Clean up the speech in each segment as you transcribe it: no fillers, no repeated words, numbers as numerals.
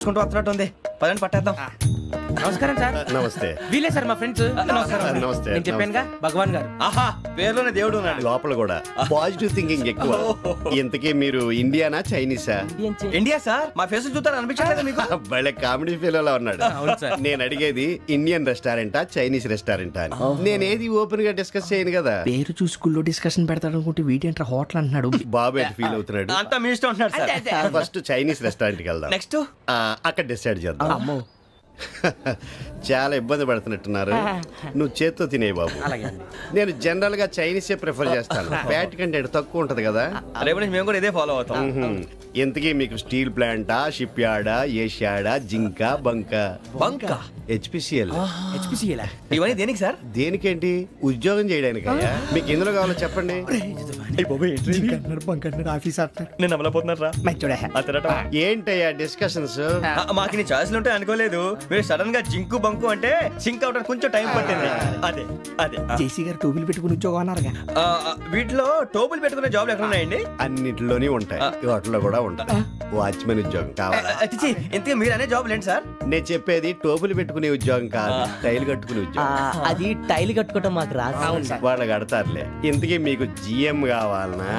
నడుచుకుంటూ వస్తున్నట్టు ఉంది. పదండి పట్టేద్దాం. నమస్కారం సార్. నమస్తే. వీలే సార్ మా ఫ్రెండ్స్. నమస్తే. నేను చెప్పానుగా భగవాన్ గారు. ఆహా, పేరులోనే దేవుడు ఉన్నాడు. లోపల కూడా పాజిటివ్ థింకింగ్ ఎక్కువ. ఇంతకీ మీరు ఇండియానా చైనీసా? India sir. మా ఫేస్ చూస్తారు అనిపించలేదు మీకు? భలే కామెడీ ఫీల్ ఉన్నాడు. నేను అడిగేది ఇండియన్ రెస్టారెంటా చైనీస్ రెస్టారెంటా అని. నేనేది ఓపెన్ గా డిస్కస్ చేయను కదా. పేరు చూసి స్కూల్లో డిస్కషన్ పెడతాడు అనుకుంటే వీటేంట్రా హోటల్ అంటున్నాడు. బాబు ఎట్ ఫీల్ అవుతున్నాడు. అంతా మీ ఇష్టం ఉంటున్నాడు సార్. ఫస్ట్ చైనీస్ రెస్టారెంట్ కి వెళ్దాం. నెక్స్ట్ అక్కడ డిసైడ్ చేద్దాం. చాలా ఇబ్బంది పడుతున్నట్టున్నారు. నువ్వు చేత్తో తినే బాబు. నేను జనరల్ గా చైనీసే ప్రిఫర్ చేస్తాను. ఫ్యాట్ కంటెంట్ తక్కువ ఉంటది కదా. రేపు నుంచి మేము కూడా ఇదే ఫాలో అవుతాం. ఇంతకీ మీకు స్టీల్ ప్లాంటా, షిప్ యార్డా, ఏషియాడా, జింక, బంక, హెచ్పిసిఎల్. ఇవన్నీ దేనికి సార్? దేనికేంటి? ఉద్యోగం చేయడానికి. మీకు ఎందులో కావాలో చెప్పండి. నేను అమలపోతున్నారా? ఏంటయ్యా డిస్కషన్స్? మాకు నీ ఛాయిస్లు ఉంటాయి అనుకోలేదు. మీరు సడన్ గా జింకు బంకు అంటే సింక్ అవడానికి కొంచెం టైం పట్టింది. అదే అదే జేసీ గారు టోపీలు పెట్టుకుని ఉద్యోగం అన్నారుగా. వీటిలో టోపులు పెట్టుకునే జాబ్లు ఎక్కడ ఉన్నాయండి? అన్నిటిలోనే ఉంటాయి. వాటిలో కూడా ఉంటాయి. వాచ్మెన్ ఉద్యోగం కావాలా? ఇంతకీ మీరు అనే జాబ్ ఏంటి సార్? నేను చెప్పేది టోపులు పెట్టుకునే ఉద్యోగం కాదు, టైల్ కట్టుకునే ఉద్యోగం. అది టైల్ కట్టుకోవటం మాకు రాదు. వాళ్ళు కడతారులే. ఇంతకీ మీకు జిఎం కావాలనా,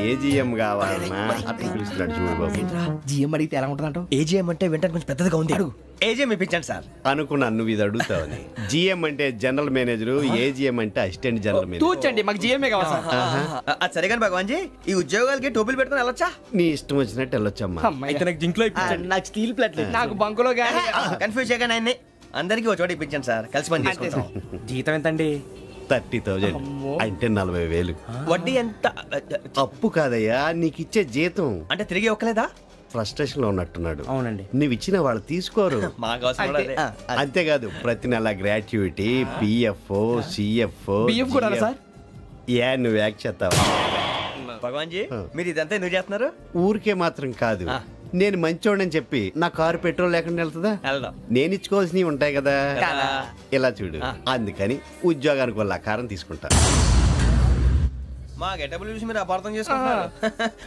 ఏ జిఎం కావాలనా? అట్లా పిలుస్తున్నాడు చూడు బాబు. జిఎం అడిగితే ఎలా ఉంటుందంట? ఏజీఎం అంటే వెంటనే కొంచెం పెద్దదిగా ఉంది. ఏజీఎం ఇప్పించండి సార్. అనుకున్నాను నువ్వు ఇది అడుగుతావని. జిఎం అంటే జనరల్ మేనేజర్, ఏజిఎం అంటే అసిస్టెంట్ జనరల్ మేనేజర్. తూచండి, మాకు జిఎంఏ కావాలి సార్. అది సరే కానీ భగవాన్ జీ, ఈ ఉద్యోగాలకి టోపులు పెట్టుకుని వెళ్ళొచ్చా? నీ ఇష్టం వచ్చినట్టు వెళ్ళొచ్చమ్మా. అయితే నాకు జింక్ లో నాకు స్టీల్ ప్లేట్, నాకు బంకులో గానీ. కన్ఫ్యూజ్ చేయగానే ఆయన్ని అందరికీ ఒక చోట ఇప్పించండి సార్. కలిసి పని చేసుకుంటాం. జీతం ఎంతండి? 30,000 అంటే 40,000. వడ్డీ ఎంత? అప్పు కాదయ్యా, నీకు ఇచ్చే జీతం. అంటే తిరిగి ఒక్కలేదా? ఫ్రస్ట్రేషన్ లో ఉన్నట్టున్నాడు. అవునండి. నువ్వు ఇచ్చిన వాళ్ళు తీసుకోరు. అంతేకాదు ప్రతి నెల గ్రాట్యుటీ, పిఎఫ్, సిఎఫ్ కూడా సార్. ఏ నువ్వు యాక్ట్ చేస్తావా? భగవాన్ జీ, మీరు ఇదంతా ఎందుకు చేస్తున్నారు? ఊరికే మాత్రం కాదు. నేను మంచోడని చెప్పి నా కారు పెట్రోల్ లేకుండా వెళ్తుందా? నేను ఇచ్చుకోవాల్సినవి ఉంటాయి కదా. ఇలా చూడు, అందుకని ఉద్యోగానికి వాళ్ళ ఆకారం తీసుకుంటా. మా గెటబుల్ చూసి మీరు అపార్థం చేసుకుంటున్నారు.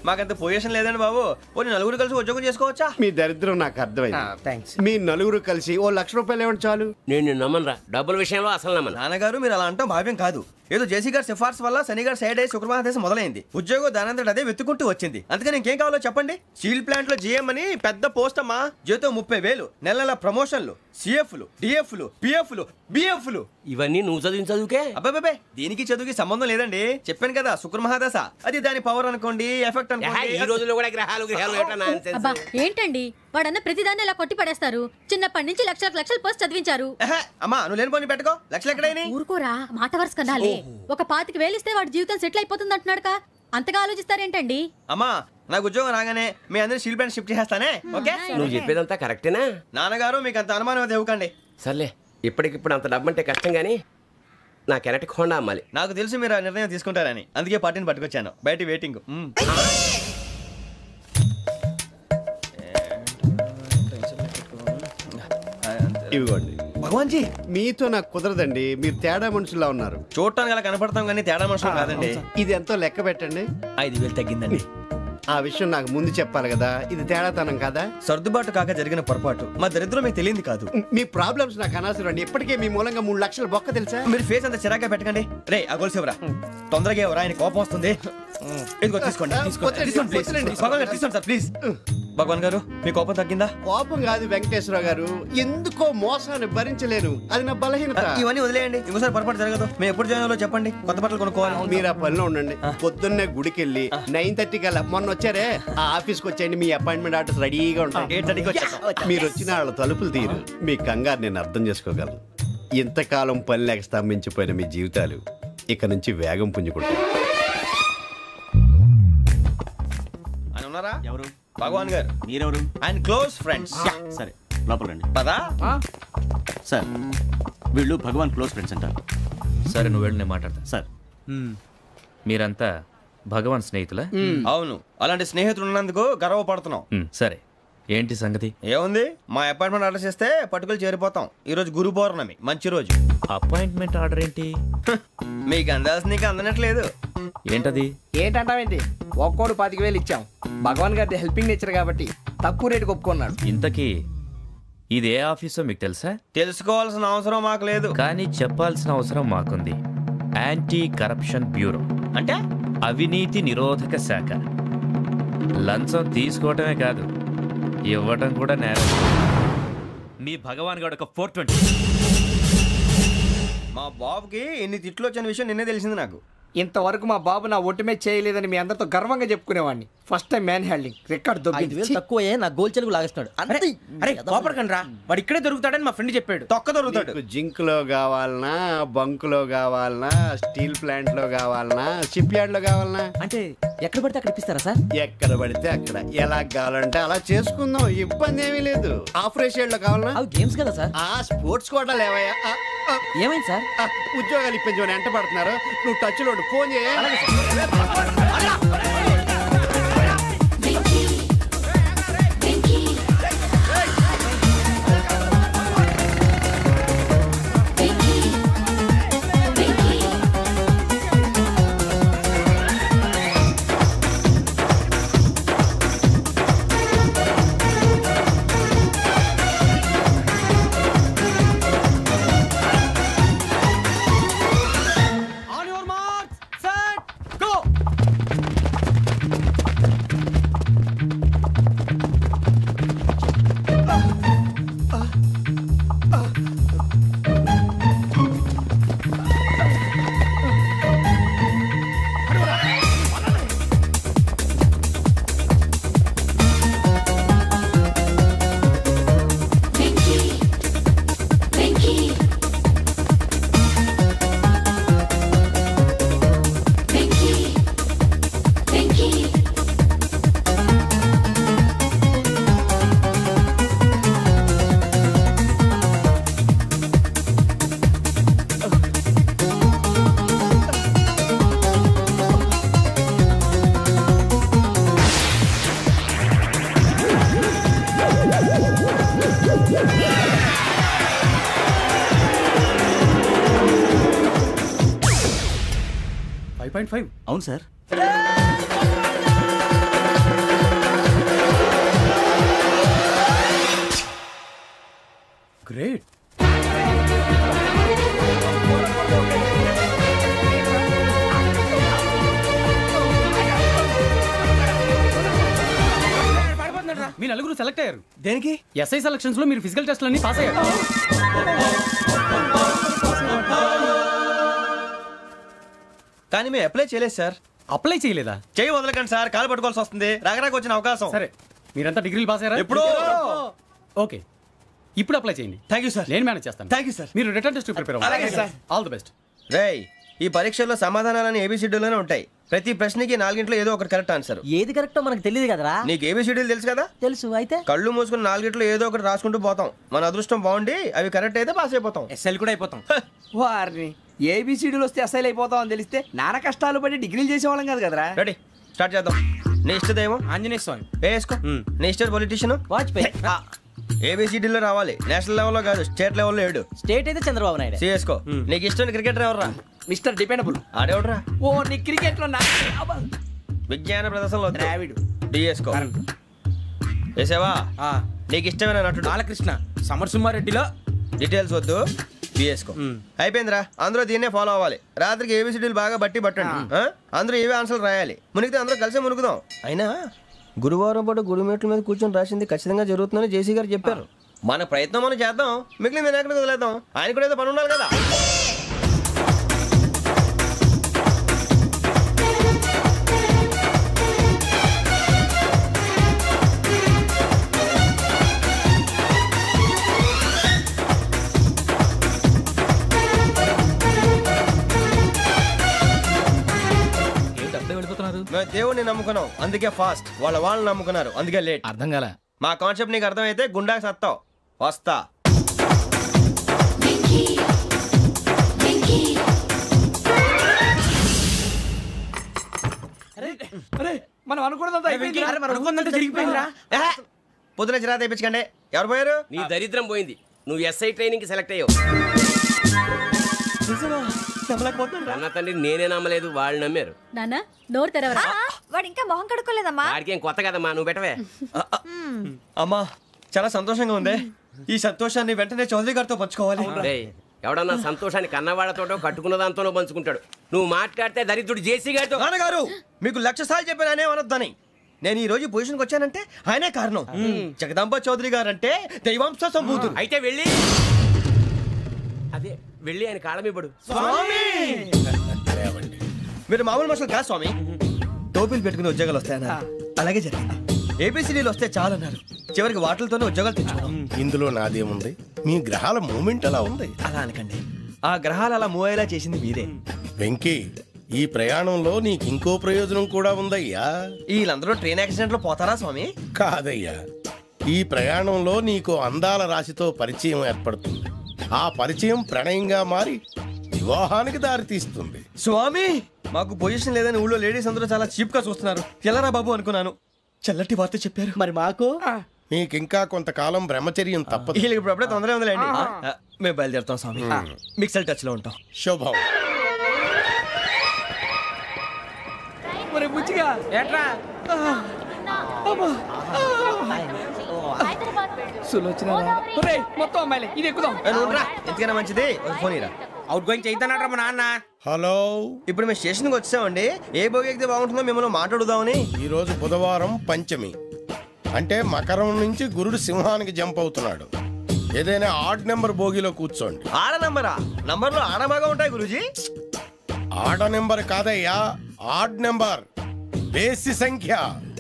మాకంత పొజిషన్ లేదండి బాబు. పోనీ నలుగురు కలిసి ఉద్యోగం చేసుకోవచ్చా? మీ దరిద్రం నాకు అర్థమైంది. మీ నలుగురు కలిసి ₹1,00,000 ఇవ్వండి చాలు. నేను నమ్మనరా, డబ్బుల విషయంలో అసలు నమ్మను. నాన్నగారు మీరు అలా అంటాం భావ్యం కాదు. ఏదో జేసీ గారి సిఫార్సు వల్ల శని గారు సైడ్ అయ్యి శుక్రవారం దేశం మొదలైంది. ఉద్యోగం దానంతటి అదే వెతుకుంటూ వచ్చింది. అందుకని ఇంకేం కావాలో చెప్పండి. స్టీల్ ప్లాంట్ లో జిఎం అని పెద్ద పోస్ట్ అమ్మా. జీతం 30,000, నెల నెల ప్రమోషన్లు, సిఎఫ్లు, డిఎఫ్లు, పిఎఫ్లు, బిఎఫ్లు. ఇవన్నీ నువ్వు చదివిన చదువుకే? అబ్బాబే, దీనికి చదువుకి సంబంధం లేదండి. చెప్పాను కదా, శుక్ర మహాదశ. అది దాని పవర్ అనుకోండి, ఎఫెక్ట్ అనుకోండి. ఈ రోజుల్లో కూడా గ్రహాలు ఏంటండి వాడన్న ప్రతిదాన్ని ఇలా కొట్టి పడేస్తారు. చిన్నప్పటి నుంచి లక్షల పోస్ట్ చదివించారు. అమ్మా నువ్వు లేని పోనీ పెట్టుకో. లక్షలు ఎక్కడైనా ఊరుకోరా, మాట వరుస కనాలి. ఒక 25,000 ఇస్తే వాడి జీవితం సెటిల్ అయిపోతుంది అంటున్నాడుగా. అంతగా ఆలోచిస్తారేంటండి? అమ్మా నాకు ఉద్యోగం రాగానే మీ అందరూ స్టీల్ ప్లాంట్ షిఫ్ట్ చేస్తానే. ఓకే, నువ్వు చెప్పేదంతా కరెక్టేనా? నాన్నగారు మీకు అంత అనుమానం అయితే ఇవ్వకండి. సర్లే, ఇప్పటికిప్పుడు అంత డబ్బు అంటే కష్టం గానీ నా కెనటిక్ హోండా అమ్మాలి. నాకు తెలుసు మీరు ఆ నిర్ణయం తీసుకుంటారని, అందుకే పార్టీని పట్టుకొచ్చాను. బయట వెయిటింగ్. ఇవ్వండి. భగవాన్ జీ, మీతో నాకు కుదరదండి. మీరు తేడా మనుషుల్లా ఉన్నారు. చూడటానికి అలా కనపడతాం కానీ తేడా మనుషులు కాదండి. ఇది ఎంతో లెక్క పెట్టండి. 5,000 తగ్గిందండి. ఆ విషయం నాకు ముందు చెప్పాలి కదా. ఇది తేడాతనం కదా. సర్దుబాటు కాక జరిగిన పొరపాటు. మా దరిద్రం మీకు తెలియదు కాదు. మీ ప్రాబ్లమ్స్ నాకు అనవసరం అండి. ఇప్పటికే మీ మూలంగా 3 లక్షల బొక్క తెలుసా. మీరు ఫేస్ అంత చిరాగ్గా పెట్టకండి. రే ఆ గొలుసేవరా, తొందరగా ఎవరా, ఆయన కోపం వస్తుంది. ఇదిగో తీసుకోండి. తీసుకోండి సార్ ప్లీజ్. భగవాన్ గారు మీ కోపం తగ్గిందా? కోపం కాదు వెంకటేశ్వరరావు గారు, ఎందుకో మోసాన్ని భరించలేను. అది నా బలహీనత. ఇవన్నీ వదిలేయండి, ఇంకోసారి పొరపాటు జరగదు. మేము ఎప్పుడు జాయిన్ అవ్వాలో చెప్పండి. కొత్త బట్టలు కొనుక్కోవాలి. మీరు ఆ పనిలో ఉండండి. పొద్దున్నే గుడికి వెళ్ళి 9:30 కల్లా, మొన్న వచ్చారే ఆ ఆఫీస్కి వచ్చేయండి. మీ అపాయింట్మెంట్ ఆర్డర్స్ రెడీగా ఉంటాయి. 8:30 మీరు వచ్చిన వాళ్ళ తలుపులు తీరు. మీ కంగారు నేను అర్థం చేసుకోగలను. ఇంతకాలం పని లేక స్తంభించిపోయిన మీ జీవితాలు ఇక నుంచి వేగం పుంజుకుంటాయి. ఉన్నారా? ఎవరు? భగవాన్ గారు. మీరెవరు? ఆయన క్లోజ్ ఫ్రెండ్స్. సరే లోపల రండి. పదా సార్, వీళ్ళు భగవాన్ క్లోజ్ ఫ్రెండ్స్ అంటారు. సరే నువ్వు వెళ్ళి నేను మాట్లాడతా. సార్, మీరంతా భగవాన్ స్నేహితులా? అవును, అలాంటి స్నేహితులు ఉన్నందుకు గర్వపడుతున్నాం. సరే ఏంటి సంగతి? ఏముంది, మా అపాయింట్మెంట్ ఆర్డర్ చేస్తే పట్టుకులు చేరిపోతాం. ఈ రోజు గురు పౌర్ణమి, మంచి రోజు. అపాయింట్మెంట్ ఆర్డర్ ఏంటి? మీకు అందాల్సిన నీకు అందనట్లేదు. ఏంటది? ఏంటంటావేంటి? ఒక్కోడు 25,000 ఇచ్చాం. భగవాన్ గారి హెల్పింగ్ నేచర్ కాబట్టి తక్కువ రేటుకి ఒప్పుకున్నాడు. ఇంతకీ ఇది ఏ ఆఫీసో మీకు తెలుసా? తెలుసుకోవాల్సిన అవసరం మాకు లేదు. కానీ చెప్పాల్సిన అవసరం మాకుంది. యాంటీ కరప్షన్ బ్యూరో అంటే అవినీతి నిరోధక శాఖ. లంచం తీసుకోవటమే కాదు, ఇవ్వటం కూడా నేరం. మీ భగవాన్ గారు ఒక 420. మా బాబుకి ఇన్ని తిట్లు వచ్చిన విషయం నిన్నే తెలిసింది నాకు. ఇంతవరకు మా బాబు నా ఒట్టుమే చేయలేదని మీ అందరితో గర్వంగా చెప్పుకునేవాడిని. First time man handing record దొబ్బింది. తక్కువ నా గోల్ చెలుగు లాగేస్తున్నాడు. అరే కోపడకండి రా, వాడు ఇక్కడే దొరుకుతాడని మా ఫ్రెండ్ చెప్పాడు. తొక్క దొరుకుతాడు. జింక్ లో కావాలనా, బంక్ లో కావాలనా, స్టీల్ ప్లాంట్ లో కావాలనా, షిప్ యార్డ్ లో కావాలనా? అంటే ఎక్కడ పడితే అక్కడ ఇప్పిస్తారా సార్? ఎక్కడ పడితే అక్కడ, ఎలా కావాలంటే అలా చేసుకుందాం, ఇబ్బంది ఏమీ లేదు. ఆపరేషన్ లో కావాలనా? అవి గేమ్స్ కదా సార్. స్పోర్ట్స్ కోటా లేవయ్యా. ఏమైంది సార్? ఉద్యోగాలు ఇప్పించమని ఎంట పడుతున్నారు. నువ్వు టచ్ లో ఫోన్ చేయ. అవును సార్. గ్రేట్. మీ నలుగురు సెలెక్ట్ అయ్యారు. దేనికి? ఎస్ఐ సెలక్షన్స్ లో మీరు ఫిజికల్ టెస్ట్ అన్ని పాస్ అయ్యారు. కానీ మేము అప్లై చేయలేదు సార్. అప్లై చేయలేదా? చేయి వదలకండి సార్, కాలు పట్టుకోవాల్సి వస్తుంది. రాగరాకు వచ్చిన అవకాశం. సరే, మీరంతా డిగ్రీలు పాస్ అయ్యారా? ఎప్పుడో. ఓకే, ఇప్పుడు అప్లై చేయండి. Thank you sir. నేను మేనేజ్ చేస్తాను. Thank you sir. మీరు రిటర్న్ టెస్ట్ ప్రిపేర్ అలాగే సార్. All the best. రేయ్, ఈ పరీక్షల్లో సమాధానాలని ఏబిసిడీలోనే ఉంటాయి. ప్రతి ప్రశ్నకి 4 ఏదో ఒకటి కరెక్ట్ ఆన్సర్. ఏది కరెక్టో మనకు తెలియదు కదరా. నీకు ఏబిసిడీలు తెలుసు కదా? తెలుసు. అయితే కళ్ళు మూసుకుని 4 ఏదో ఒకటి రాసుకుంటూ పోతాం. మన అదృష్టం బాగుండి అవి కరెక్ట్ అయితే పాస్ అయిపోతాం. ఎస్ఎల్ కూడా అయిపోతాం. వారిని ఏబిసిడీలు వస్తే ఎస్ఐలు అయిపోతాం అని తెలిస్తే నాన్న కష్టాలు పడి డిగ్రీలు చేసేవాళ్ళం కాదు కదరా. రెడీ, స్టార్ట్ చేద్దాం. నీ ఇష్టదేమో ఆంజనేయ స్వామి. వేసుకో. నీ ఇష్ట పొలిటీషియన్ వాజ్పేయి. ఏబిసిడీలో రావాలి. నేషనల్ లెవెల్లో కాదు, స్టేట్ లెవెల్లో 7. స్టేట్ అయితే చంద్రబాబు నాయుడు. సిఎస్కో. నీకు ఇష్టం క్రికెటర్ ఎవర్రా? Mister dependable. ఆడేవడరా? ఓ నీ క్రికెట్ లో విజ్ఞాన ప్రదర్శనలో ద్రావిడు. డిఎస్కో. వేసావా? నీకు ఇష్టమైన నటుడు? బాలకృష్ణ. సమర్ సుమారెడ్డిలో డీటెయిల్స్ వద్దు, బిఎస్కో. అయిపోయిందిరా. అందరూ దీన్నే ఫాలో అవ్వాలి. రాత్రికి ఏబిసిడీలు బాగా బట్టి పట్టండి. అందరూ ఏవే ఆన్సర్లు రాయాలి. మునిగితే అందరూ కలిసి మునుగుదాం. అయినా గురువారం పాటు గురుమేట్ల మీద కూర్చొని రాసింది ఖచ్చితంగా జరుగుతుందని జేసీ గారు చెప్పారు. మన ప్రయత్నం మనం చేద్దాం, మిగిలింది నేను ఎక్కడికి వదిలేద్దాం. ఆయన కూడా ఏదో పని ఉండాలి కదా. మేము దేవుడిని నమ్ముకున్నాం, అందుకే ఫాస్ట్. వాళ్ళని నమ్ముకున్నారు, అందుకే లేట్. అర్థం కాల. మా కాన్సెప్ట్ నీకు అర్థమైతే గుండాకి సత్తావు. వస్తా. మనం అనుకున్నదంతా జరిగిపోయిందిరా. పొద్దున చిరా తెప్పించకండి. ఎవరు పోయారు? నీ దరిద్రం పోయింది. నువ్వు ఎస్ఐ ట్రైనింగ్ కి సెలెక్ట్ అయ్యావు. అన్న తండ్రి నేనే నమ్మలేదు, వాళ్ళు నమ్మారు. నాన్న నోరు తెరవరా. వాడు ఇంకా మొహం కడుక్కోలేదమ్మా. వాడికి ఏం కొత్త కదమ్మా, నువ్వు పెట్టవే. అమ్మా చాలా సంతోషంగా ఉంది. ఈ సంతోషాన్ని వెంటనే చౌదరి గారితో పంచుకోవాలి. రేయ్, ఎవడన్నా సంతోషాన్ని కన్నవాళ్లతోటో కట్టుకున్న దాంతోనో పంచుకుంటాడు. నువ్వు మాట్లాడితే దరిద్రుడు జేసీ గారితో. నాన్నగారు మీకు 1,00,000 సార్లు చెప్పానే అనొద్దని. నేను ఈ రోజు పొజిషన్కి వచ్చానంటే ఆయనే కారణం. జగదాంబ చౌదరి గారు అంటే దైవాంశ సంభూతుడు. అయితే వెళ్ళి అదే వెళ్ళి ఆయన కాళ్ళమివ్వడు. మీరు మామూలు మనుషులు కాదు స్వామి. టోపీలు పెట్టుకుని ఉద్యోగాలు వస్తాయన్నారు, అలాగే జరిగింది. ఏబిసిడీలు వస్తే చాలన్నారు, చివరికి వాటిలతోనే ఉద్యోగాలు తెచ్చుకున్నాం. ఇందులో నాదేముంది? మీ గ్రహాల మూమెంట్ అలా ఉంది. అలా అనకండి, ఆ గ్రహాలు అలా మూవ్ అయ్యేలా చేసింది మీరే. వెంకీ, ఈ ప్రయాణంలో నీకు ఇంకో ప్రయోజనం కూడా ఉందయ్యా. వీళ్ళందరూ ట్రైన్ యాక్సిడెంట్ లో పోతారా స్వామి? కాదయ్యా, ఈ ప్రయాణంలో నీకు అందాల రాశితో పరిచయం ఏర్పడుతుంది. ఆ పరిచయం ప్రణయంగా మారి వివాహానికి దారితీస్తుంది. స్వామి, మాకు పొజిషన్ లేదని ఊళ్ళో లేడీస్ అందరూ చాలా చీప్ గా చూస్తున్నారు. ఎలారా బాబు అనుకున్నాను. చల్లటి వార్త చెప్పారు. మరి మాకు నీకింకా కొంతకాలం బ్రహ్మచర్యం తప్పదు. వీళ్ళకి ఇప్పుడు అప్పుడే తొందరగా ఉందిలేండి. మేము బయలుదేరుతాం స్వామి. మిక్సల్ టచ్ లో ఉంటాం. శుభం. బుచ్చిగా ఏట్రా సులోచన మొత్తం అమ్మాయిలే, ఇది ఎక్కుదాం. ఎందుకైనా మంచిది ఫోన్ ఇరా. అవుట్ గోయింగ్ చేద్దానట్రా మా నాన్న. హలో, ఇప్పుడు మేము స్టేషన్కి వచ్చామండి. ఏ బోగి ఎక్కితే బాగుంటుందో మిమ్మల్ని మాట్లాడుదామని. ఈరోజు బుధవారం పంచమి, అంటే మకరం నుంచి గురుడు సింహానికి జంప్ అవుతున్నాడు. ఏదైనా ఆడ్ నెంబర్ బోగిలో కూర్చోండి. ఆడ నంబరా? నంబర్లో ఆడ బాగా ఉంటాయి గురూజీ. ఆడ నెంబర్ కాదయ్యా, ఆడ్ నెంబర్, బేసి సంఖ్య.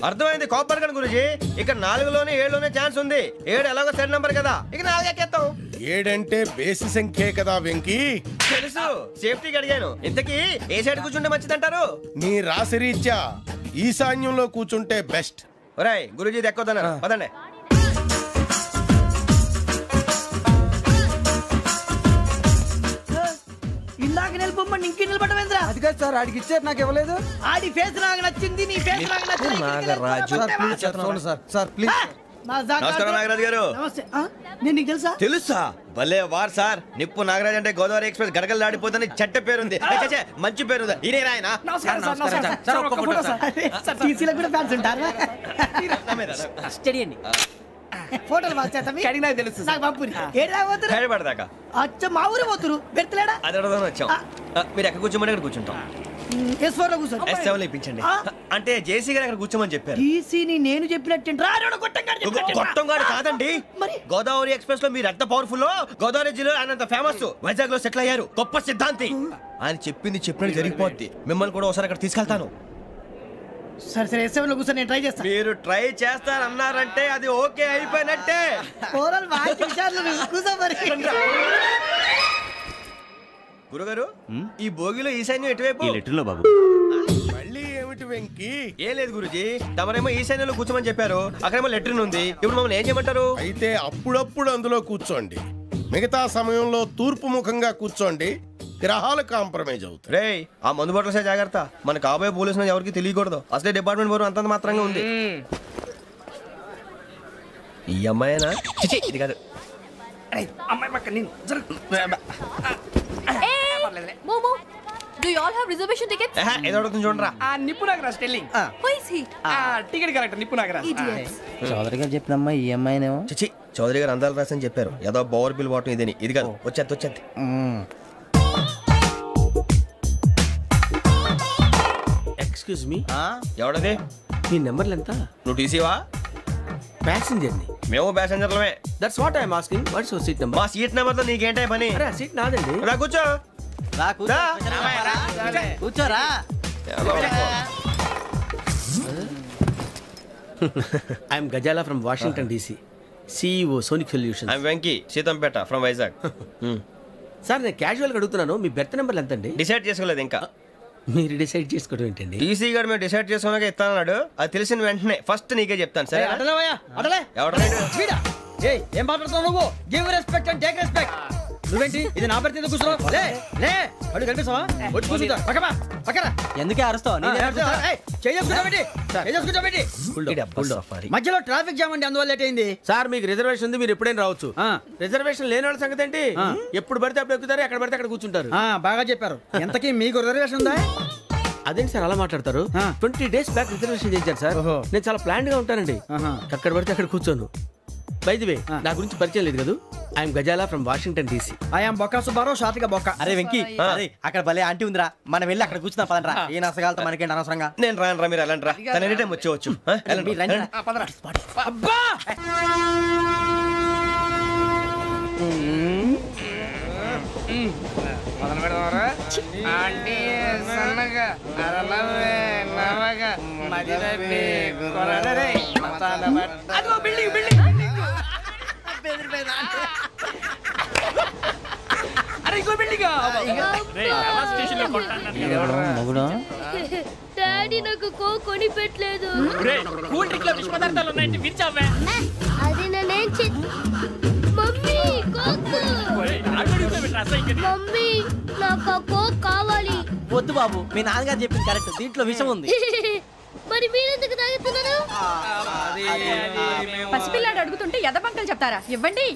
అర్థమైంది కాపర్ కన్ గురూజీ. ఇక్కడ 4లోనే 7లోనే ఛాన్స్ ఉంది. 7 ఎలాగో సెడ్ నంబర్ కదా, ఇక 4 ఎక్కేస్తాం. 7 అంటే బేసి సంఖ్యే కదా వెంకీ. తెలుసు, సేఫ్టీకి అడిగాను. ఇంతకీ ఏ సైడ్ కూర్చుంటే మంచిదంటారు? నీ రాశి రీత్యా ఈశాన్యంలో కూర్చుంటే బెస్ట్. ఒరేయ్ గురూజీ దెక్కొద్దన్నారు, పదండి. ఇందాక నిలబొమ్మని ఇంకే నిలబడమేంద్రా? అది కాదు సార్, ఆడికి ఇచ్చారు, నాకు ఇవ్వలేదు. ఆడి ఫేస్ నాకు నచ్చింది, నీ ఫేస్ నాకు నచ్చింది. Sir please. నమస్కారం నాగరాజు గారు. నమస్తే. నేను నీకు తెలుసా? తెలుసా? భలే వార్ సార్. నిప్పు నాగరాజ్ అంటే గోదావరి ఎక్స్ప్రెస్ గడగలు దాడిపోతుంది చెట్ట పేరుంది. మంచి పేరుంది. ఇదే ఆయన. నమస్కారం సార్. నమస్కారం సార్. ఒక్క ఫోటో సార్. సార్ టీసీలో కూడా ఫ్యాన్స్ ఉంటారా? స్టడీ అండి. ఫోటోలు మార్చేస్తాం. కడిగి నాకు తెలుసు. నాకు పంపుని. ఏడా పోతురు? హైదరాబాద్ అచ్చ మా ఊరు పోతురు. పెడతలేడా? అది అడగదామని వచ్చాం. మీరు ఎక్కడ కూర్చోమని అక్కడ కూర్చుంటాం. S4 లో కూర్చో. S7 ఇప్పించండి. అంటే జేసీ గారు అక్కడ కూర్చోమని చెప్పారు. టీసీని నేను చెప్పినట్టు గొట్టంగాడు కాదండి. గోదావరి ఎక్స్ప్రెస్ లో మీరు ఎంత పవర్ఫుల్, గోదావరి జిల్లా ఆయన ఫేమస్. వైజాగ్ లో సెటిల్ అయ్యారు. గొప్ప సిద్ధాంతి. ఆయన చెప్పింది చెప్పినట్టు జరిగిపోద్ది. మిమ్మల్ని కూడా ఒకసారి అక్కడ తీసుకెళ్తాను. సరే సరే, S7 లో కూర్చో, నేను ట్రై చేస్తాను. మీరు ట్రై చేస్తారన్నారంటే అది ఓకే అయిపోయినట్టే. గురుగారు, ఈ భోగిలో ఈశాన్యం ఎటువైపు? ఈ లెటర్లో బాబు. మళ్ళీ ఏమిటి వెంకీ? ఏం లేదు గురుజీ, తమరేమో ఈశాన్యంలో కూర్చోమని చెప్పారు. అక్కడేమో లెటర్ ఉంది. ఇప్పుడు మమ్మల్ని ఏం చేయమంటారు? అయితే అప్పుడప్పుడు అందులో కూర్చోండి. మిగతా సమయంలో తూర్పు ముఖంగా కూర్చోండి. గ్రహాలు కాంప్రమైజ్ అవుతాయి. రే, ఆ మందు బట్టలసే జాగ్రత్త. మన కాబోయే పోలీసులు ఎవరికి తెలియకూడదు. అసలే డిపార్ట్మెంట్ బోరు అంతంత మాత్రంగా ఉంది. ఈ అమ్మాయినా? చిచి, ఇది కాదు. అమ్మాయి పక్క నేను Momo, do you all have reservation tickets? ఏదో అడుగుతుంది చూడరా. నిప్పు Nagaraj telling. Who is he? Ticket collector నిప్పు నాగరాజ్. Idiots. చౌదరి గారు చెప్పినమ్మా ఈ అమ్మాయినేమో. చిచి, చౌదరి గారు అందాలు రాసని చెప్పారు. ఏదో బోర్ బిల్ వాటం ఇదని. ఇది కాదు, వచ్చేది. Excuse me, ఎవడది? మీ నెంబర్లు ఎంత? నువ్వు టీసీవా? ప్యాసింజర్ ని. మేము ప్యాసెంజర్లమే. That's what I'm asking. What's your seat number? మా సీట్ నెంబర్ తో నీకేంటే పని? అరే ఆ సీట్ నాదండి. రా కూర్చో. కూర్చోరా. I'm Gazala from Washington DC, CEO sonic solutions. I'm Venky, Seethampeta from Vizag. Sir నేను క్యాజువల్గా అడుగుతున్నాను, మీ బెర్త్ నెంబర్లు ఎంత అండి? డిసైడ్ చేసుకోలేదు ఇంకా. మీరు డిసైడ్ చేసుకోవడం ఏంటండి? టీసీ గారు మేము డిసైడ్ చేసుకున్నాక ఇస్తానన్నాడు. అది తెలిసిన వెంటనే ఫస్ట్ నీకే చెప్తాను. సరే? ఏం మాట్లాడుతున్నావు నువ్వు? Give respect and take respect. నువ్వేంటి ఇది నా పరిస్థితి కూర్చున్నావు? అడుగు కనిపిస్తావా? వచ్చి కూర్చుంటా. పక్కరా. ఎందుకే అరుస్తావు? మధ్యలో ట్రాఫిక్ జామ్ అండి, అందువల్ల లేట్ అయింది. సార్ మీకు రిజర్వేషన్ ఉంది, మీరు ఎప్పుడైనా రావచ్చు. రిజర్వేషన్ లేని వాళ్ళ సంగతి ఏంటి? ఎప్పుడు పడితే అప్పుడు ఎక్కుతారు, ఎక్కడ పడితే అక్కడ కూర్చుంటారు. బాగా చెప్పారు. ఎంతకీ మీకు రిజర్వేషన్ ఉందా? అదేంటి సార్ అలా మాట్లాడతారు? 20 days బ్యాక్ రిజర్వేషన్ చేశారు సార్. నేను చాలా ప్లాన్డ్ గా ఉంటానండి. అక్కడ పడితే అక్కడ కూర్చోను. బై ది వే నా గురించి పరిచయం లేదు కదా. I'm Gazala from Washington DC. I'm Bokka Subbarao షాతిక బొక్క. అరే వెంకీ, అక్కడ భలే ఆంటీ ఉందిరా, మనం వెళ్ళి అక్కడ కూర్చున్నా పదంరా. ఏ నసగాలతో మనకేంటి అనవసరంగా. నేను రాను రా, మీరు వెళ్ళండి రా. తన ఎనీ టైం వచ్చేవచ్చు. అబ్బా మొదలు పెడదామరా. ఆంటీ సన్నగా అరలవే నవగా మదిరపి కొరడరే అదిగో బిల్డింగ్ బిల్డింగ్. అరే ఇంకో బిల్డింగ్. డాడీ నాకు కోక్ కొని పెట్టలేదు. కూల్ డ్రింక్ లో విష పదార్థాలు ఉన్నాయంటే విరిచావే. అది నేనేం మమ్మీ కోక్. మమ్మీ నాకు కోక్ కావాలి. వద్దు బాబు, మీ నాన్నగారు చెప్పింది కరెక్ట్, దీంట్లో విషయం ఉంది. మరి మీరెందుకు తాగుతున్నారు? పసిపిల్లాడు అడుగుతుంటే ఎదబంకలు చెప్తారా? ఇవ్వండి.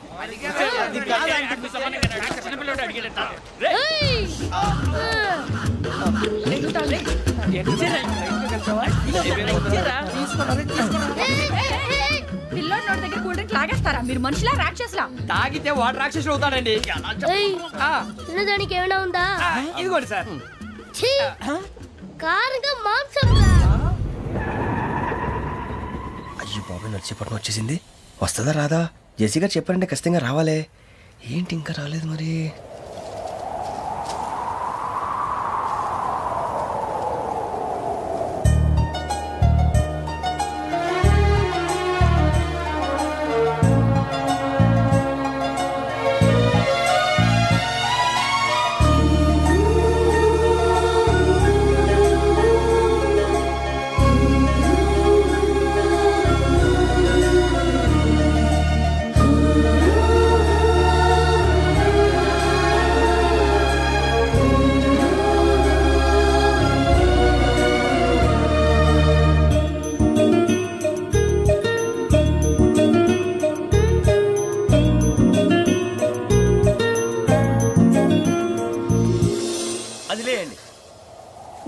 పిల్లోడి నోటి దగ్గర కూల్ డ్రింక్ లాగేస్తారా? మీరు మనుషులా రాక్షసులా? తాగితే వాడు రాక్షసులు అవుతాడండి. తినడానికి ఏమైనా ఉందా? ఇదిగోండి సార్. కారంగా మాంసం. అయ్యో బాబు, నడిచేపట్నం వచ్చేసింది. వస్తుందా రాదా? జెసి గారు చెప్పారంటే ఖచ్చితంగా రావాలే. ఏంటి ఇంకా రాలేదు మరి?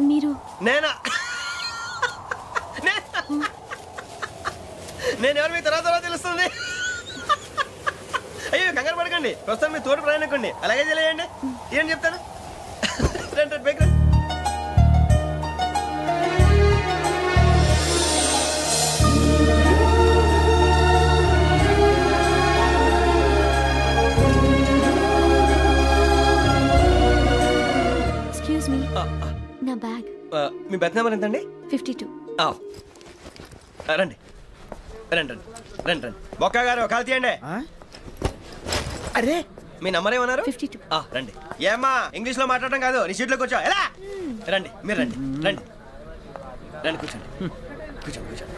మీరు నేను ఎవరు మీ తర్వాత తెలుస్తుంది. అయ్యో కంగారు పడకండి, ప్రస్తుతం మీ తోటి ప్రయాణకండి. అలాగే తెలియండి. ఏం చెప్తాను. రండి బైక్ రండి. ఎక్స్క్యూజ్ మీ, నా బ్యాగ్. మీ బెత్ నెంబర్ ఎంతండి? 52. రండి రండి రండి రండి రండి. బొక్క గారు కాల్ తీయండి. అరే మీ నంబర్ ఏమన్నారు? 52. రండి. ఏమ్మా ఇంగ్లీష్ లో మాట్లాడడం కాదు, నీ సీట్లో కూర్చో. ఎలా రండి, మీరు రండి రండి రండి, కూర్చోండి కూర్చోండి కూర్చోండి.